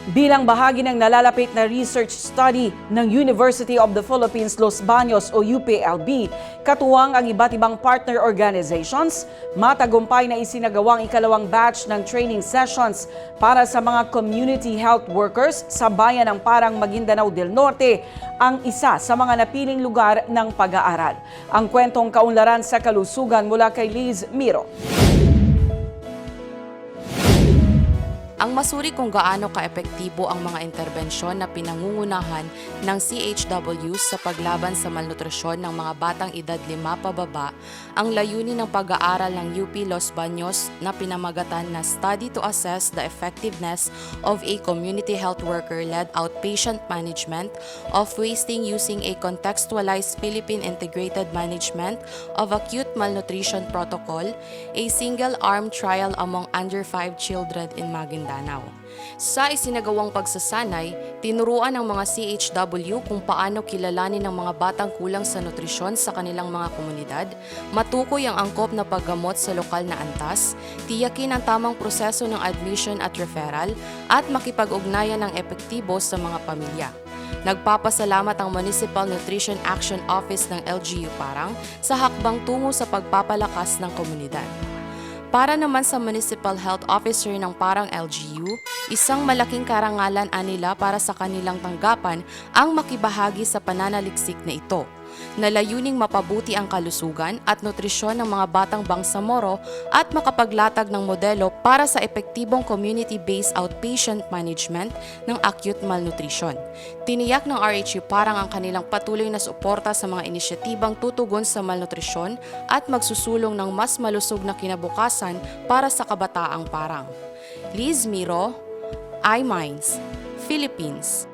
Bilang bahagi ng nalalapit na research study ng University of the Philippines Los Baños o UPLB, katuwang ang iba't ibang partner organizations, matagumpay na isinagawang ikalawang batch ng training sessions para sa mga community health workers sa bayan ng Parang, Maguindanao del Norte, ang isa sa mga napiling lugar ng pag-aaral. Ang kwentong kaunlaran sa kalusugan mula kay Liz Miro. Ang masuri kung gaano kaepektibo ang mga interbensyon na pinangungunahan ng CHWs sa paglaban sa malnutrisyon ng mga batang edad 5 pababa, ang layunin ng pag-aaral ng UP Los Baños na pinamagatan na Study to Assess the Effectiveness of a Community Health Worker-led Outpatient Management of Wasting using a Contextualized Philippine Integrated Management of Acute Malnutrition Protocol, a single-arm trial among under 5 children in Maguindanao. Sa isinagawang pagsasanay, tinuruan ng mga CHW kung paano kilalanin ng mga batang kulang sa nutrisyon sa kanilang mga komunidad, matukoy ang angkop na paggamot sa lokal na antas, tiyakin ang tamang proseso ng admission at referral, at makipag-ugnayan ng epektibo sa mga pamilya. Nagpapasalamat ang Municipal Nutrition Action Office ng LGU Parang sa hakbang tungo sa pagpapalakas ng komunidad. Para naman sa Municipal Health Officer ng Parang LGU, isang malaking karangalan anila para sa kanilang tanggapan ang makibahagi sa pananaliksik na ito, na layuning mapabuti ang kalusugan at nutrisyon ng mga batang Bangsamoro at makapaglatag ng modelo para sa epektibong community-based outpatient management ng acute malnutrition. Tiniyak ng RHU Parang ang kanilang patuloy na suporta sa mga inisyatibang tutugon sa malnutrisyon at magsusulong ng mas malusog na kinabukasan para sa kabataang Parang. Liz Miro, iMinds, Philippines.